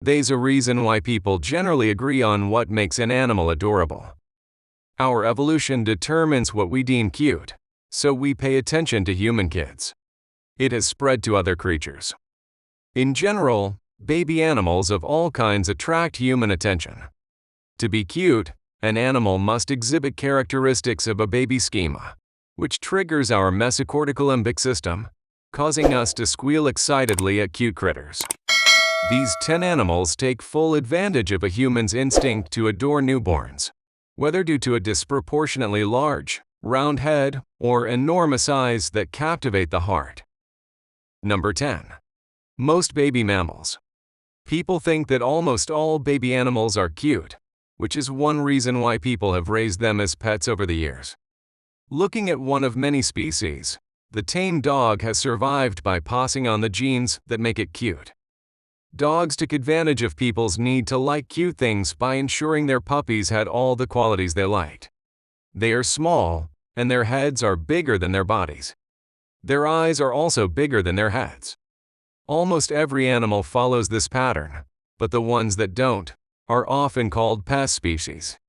There's a reason why people generally agree on what makes an animal adorable. Our evolution determines what we deem cute, so we pay attention to human kids. It has spread to other creatures. In general, baby animals of all kinds attract human attention. To be cute, an animal must exhibit characteristics of a baby schema, which triggers our mesocortical limbic system, causing us to squeal excitedly at cute critters. These 10 animals take full advantage of a human's instinct to adore newborns, whether due to a disproportionately large, round head or enormous eyes that captivate the heart. Number 10. Most baby mammals. People think that almost all baby animals are cute, which is one reason why people have raised them as pets over the years. Looking at one of many species, the tame dog has survived by passing on the genes that make it cute. Dogs took advantage of people's need to like cute things by ensuring their puppies had all the qualities they liked. They are small, and their heads are bigger than their bodies. Their eyes are also bigger than their heads. Almost every animal follows this pattern, but the ones that don't are often called pest species.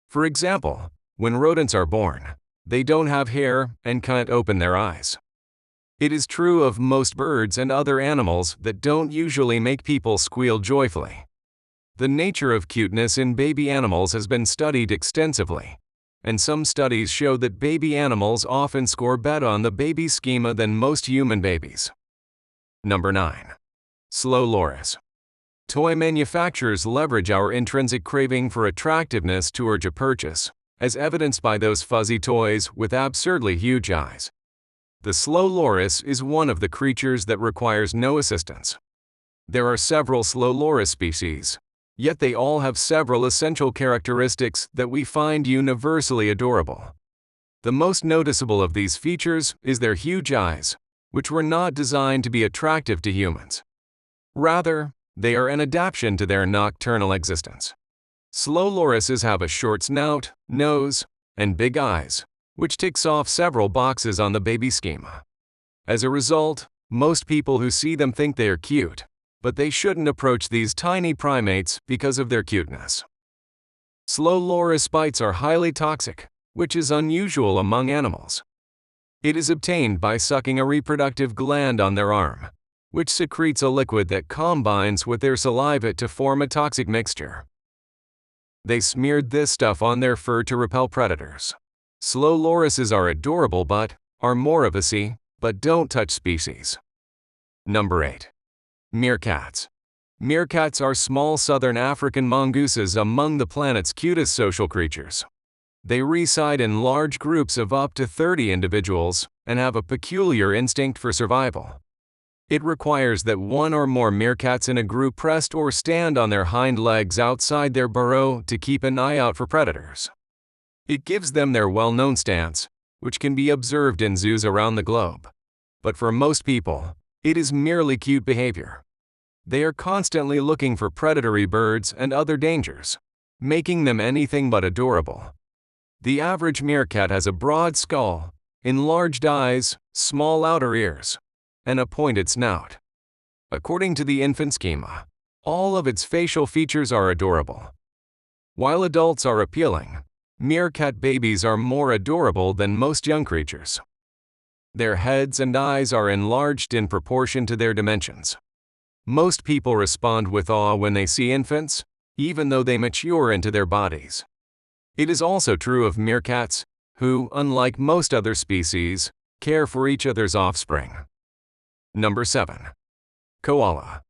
For example, when rodents are born, they don't have hair and can't open their eyes. It is true of most birds and other animals that don't usually make people squeal joyfully. The nature of cuteness in baby animals has been studied extensively, and some studies show that baby animals often score better on the baby schema than most human babies. Number 9. Slow loris. Toy manufacturers leverage our intrinsic craving for attractiveness to urge a purchase, as evidenced by those fuzzy toys with absurdly huge eyes. The slow loris is one of the creatures that requires no assistance. There are several slow loris species, yet they all have several essential characteristics that we find universally adorable. The most noticeable of these features is their huge eyes, which were not designed to be attractive to humans. Rather, they are an adaptation to their nocturnal existence. Slow lorises have a short snout, nose, and big eyes, which ticks off several boxes on the baby schema. As a result, most people who see them think they are cute, but they shouldn't approach these tiny primates because of their cuteness. Slow loris bites are highly toxic, which is unusual among animals. It is obtained by sucking a reproductive gland on their arm, which secretes a liquid that combines with their saliva to form a toxic mixture. They smeared this stuff on their fur to repel predators. Slow lorises are adorable but are more of a see, but don't touch species. Number 8. Meerkats. Meerkats are small southern African mongooses among the planet's cutest social creatures. They reside in large groups of up to 30 individuals and have a peculiar instinct for survival. It requires that one or more meerkats in a group rest or stand on their hind legs outside their burrow to keep an eye out for predators. It gives them their well-known stance, which can be observed in zoos around the globe. But for most people, it is merely cute behavior. They are constantly looking for predatory birds and other dangers, making them anything but adorable. The average meerkat has a broad skull, enlarged eyes, small outer ears, and a pointed snout. According to the infant schema, all of its facial features are adorable. While adults are appealing, meerkat babies are more adorable than most young creatures. Their heads and eyes are enlarged in proportion to their dimensions. Most people respond with awe when they see infants, even though they mature into their bodies. It is also true of meerkats, who, unlike most other species, care for each other's offspring. Number 7. Koala.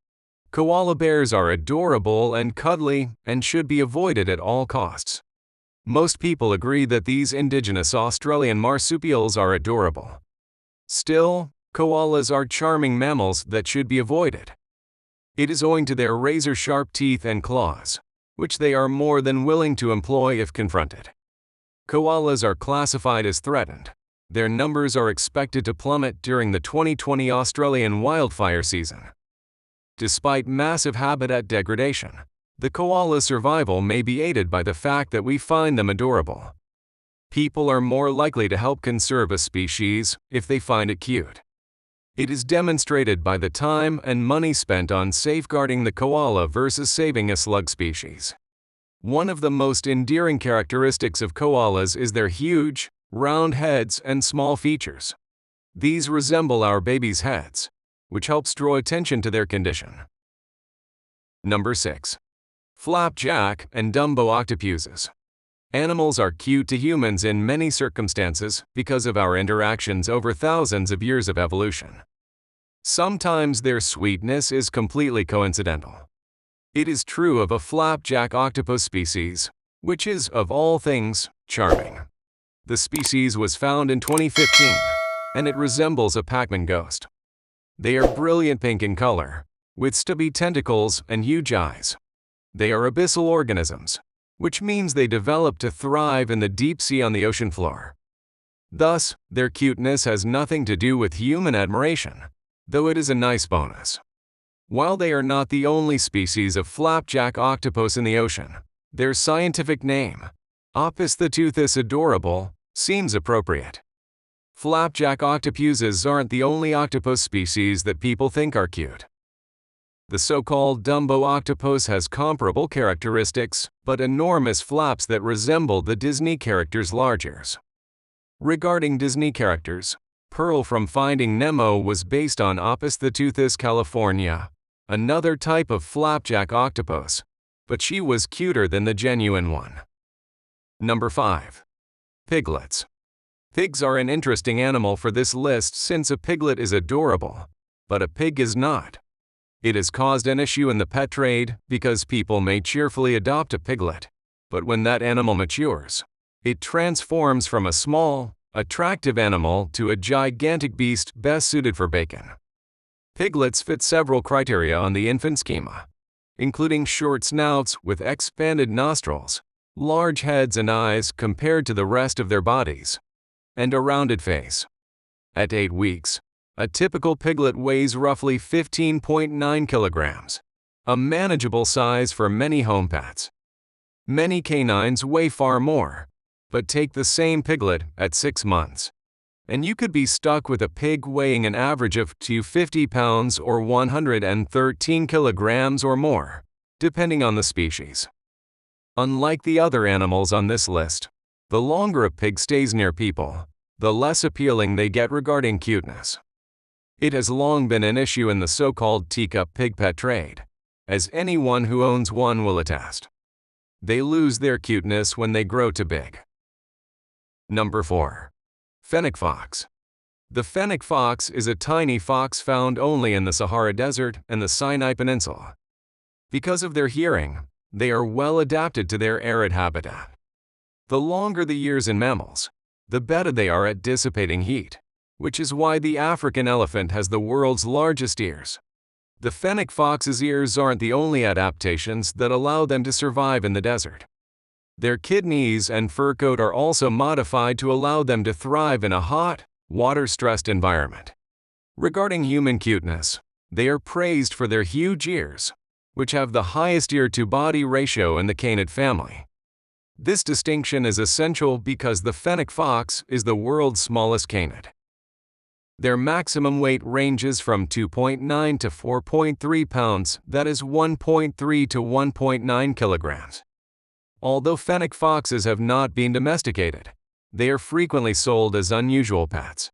Koala bears are adorable and cuddly and should be avoided at all costs. Most people agree that these indigenous Australian marsupials are adorable. Still, koalas are charming mammals that should be avoided. It is owing to their razor-sharp teeth and claws, which they are more than willing to employ if confronted. Koalas are classified as threatened. Their numbers are expected to plummet during the 2020 Australian wildfire season. Despite massive habitat degradation, the koala's survival may be aided by the fact that we find them adorable. People are more likely to help conserve a species if they find it cute. It is demonstrated by the time and money spent on safeguarding the koala versus saving a slug species. One of the most endearing characteristics of koalas is their huge, round heads and small features. These resemble our babies' heads, which helps draw attention to their condition. Number 6. Flapjack and Dumbo octopuses. Animals are cute to humans in many circumstances because of our interactions over thousands of years of evolution. Sometimes their sweetness is completely coincidental. It is true of a flapjack octopus species, which is, of all things, charming. The species was found in 2015, and it resembles a Pac-Man ghost. They are brilliant pink in color, with stubby tentacles and huge eyes. They are abyssal organisms, which means they develop to thrive in the deep sea on the ocean floor. Thus, their cuteness has nothing to do with human admiration, though it is a nice bonus. While they are not the only species of flapjack octopus in the ocean, their scientific name, Octopuses adorable, seems appropriate. Flapjack octopuses aren't the only octopus species that people think are cute. The so-called Dumbo octopus has comparable characteristics, but enormous flaps that resemble the Disney character's large ears. Regarding Disney characters, Pearl from Finding Nemo was based on Octopuses california, another type of flapjack octopus, but she was cuter than the genuine one. Number 5. Piglets. Pigs are an interesting animal for this list since a piglet is adorable, but a pig is not. It has caused an issue in the pet trade because people may cheerfully adopt a piglet, but when that animal matures, it transforms from a small, attractive animal to a gigantic beast best suited for bacon. Piglets fit several criteria on the infant schema, including short snouts with expanded nostrils, large heads and eyes compared to the rest of their bodies, and a rounded face. At 8 weeks, a typical piglet weighs roughly 15.9 kilograms, a manageable size for many home pets. Many canines weigh far more, but take the same piglet at 6 months, and you could be stuck with a pig weighing an average of 250 pounds or 113 kilograms or more, depending on the species. Unlike the other animals on this list, the longer a pig stays near people, the less appealing they get regarding cuteness. It has long been an issue in the so-called teacup pig pet trade, as anyone who owns one will attest. They lose their cuteness when they grow too big. Number 4. Fennec fox. The fennec fox is a tiny fox found only in the Sahara Desert and the Sinai Peninsula. Because of their hearing, they are well adapted to their arid habitat. The longer the years in mammals, the better they are at dissipating heat, which is why the African elephant has the world's largest ears. The fennec fox's ears aren't the only adaptations that allow them to survive in the desert. Their kidneys and fur coat are also modified to allow them to thrive in a hot, water-stressed environment. Regarding human cuteness, they are praised for their huge ears, which have the highest ear-to-body ratio in the canid family. This distinction is essential because the fennec fox is the world's smallest canid. Their maximum weight ranges from 2.9 to 4.3 pounds, that is 1.3 to 1.9 kilograms. Although fennec foxes have not been domesticated, they are frequently sold as unusual pets.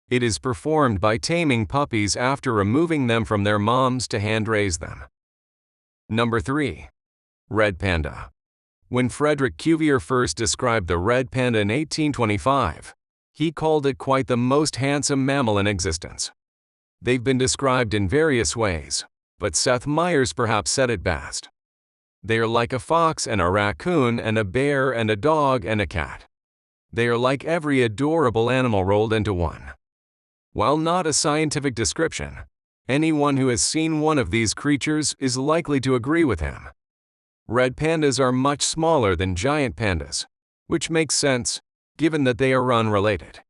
It is performed by taming puppies after removing them from their moms to hand-raise them. Number 3. Red panda. When Frederick Cuvier first described the red panda in 1825, he called it quite the most handsome mammal in existence. They've been described in various ways, but Seth Meyers perhaps said it best. They are like a fox and a raccoon and a bear and a dog and a cat. They are like every adorable animal rolled into one. While not a scientific description, anyone who has seen one of these creatures is likely to agree with him. Red pandas are much smaller than giant pandas, which makes sense, given that they are unrelated.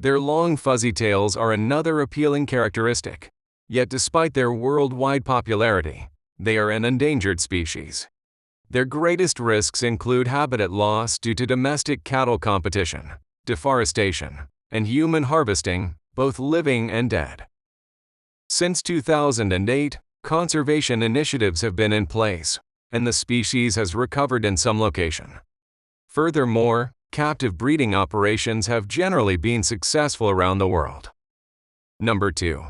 Their long fuzzy tails are another appealing characteristic, yet despite their worldwide popularity, they are an endangered species. Their greatest risks include habitat loss due to domestic cattle competition, deforestation, and human harvesting, both living and dead. Since 2008, conservation initiatives have been in place, and the species has recovered in some location. Furthermore, captive breeding operations have generally been successful around the world. Number 2.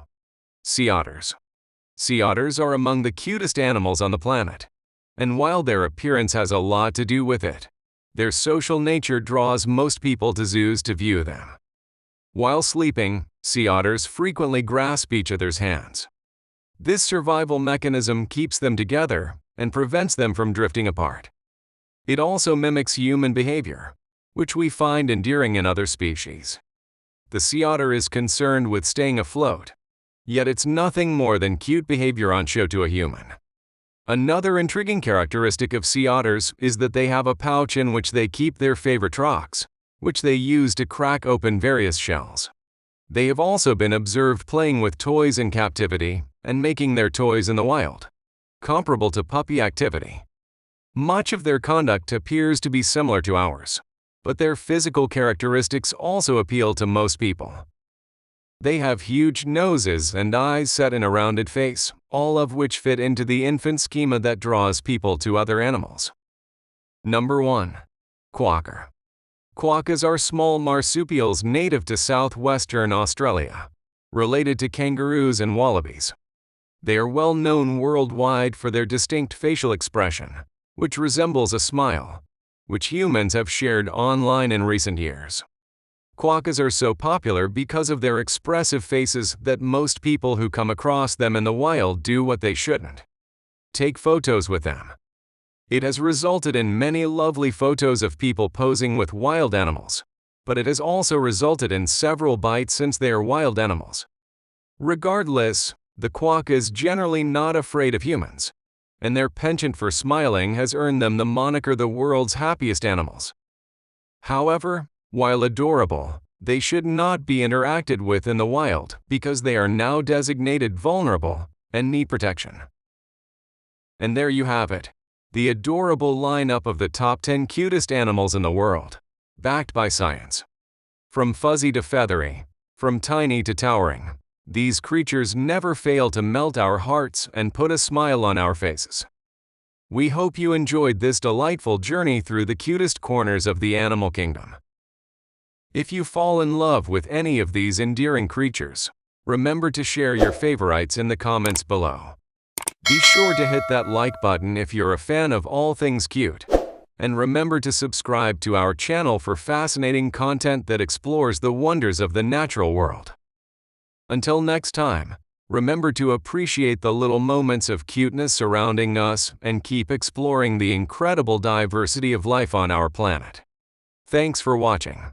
Sea otters. Sea otters are among the cutest animals on the planet, and while their appearance has a lot to do with it, their social nature draws most people to zoos to view them. While sleeping, sea otters frequently grasp each other's hands. This survival mechanism keeps them together and prevents them from drifting apart. It also mimics human behavior, which we find endearing in other species. The sea otter is concerned with staying afloat, yet it's nothing more than cute behavior on show to a human. Another intriguing characteristic of sea otters is that they have a pouch in which they keep their favorite rocks, which they use to crack open various shells. They have also been observed playing with toys in captivity and making their toys in the wild, comparable to puppy activity. Much of their conduct appears to be similar to ours, but their physical characteristics also appeal to most people. They have huge noses and eyes set in a rounded face, all of which fit into the infant schema that draws people to other animals. Number 1. Quokka. Quokkas are small marsupials native to southwestern Australia, related to kangaroos and wallabies. They are well known worldwide for their distinct facial expression, which resembles a smile, which humans have shared online in recent years. Quokkas are so popular because of their expressive faces that most people who come across them in the wild do what they shouldn't: take photos with them. It has resulted in many lovely photos of people posing with wild animals, but it has also resulted in several bites since they are wild animals. Regardless, the quokka is generally not afraid of humans, and their penchant for smiling has earned them the moniker the world's happiest animals. However, while adorable, they should not be interacted with in the wild because they are now designated vulnerable and need protection. And there you have it, the adorable lineup of the top 10 cutest animals in the world, backed by science. From fuzzy to feathery, from tiny to towering, these creatures never fail to melt our hearts and put a smile on our faces. We hope you enjoyed this delightful journey through the cutest corners of the animal kingdom. If you fall in love with any of these endearing creatures, remember to share your favorites in the comments below. Be sure to hit that like button if you're a fan of all things cute, and remember to subscribe to our channel for fascinating content that explores the wonders of the natural world. Until next time, remember to appreciate the little moments of cuteness surrounding us and keep exploring the incredible diversity of life on our planet. Thanks for watching.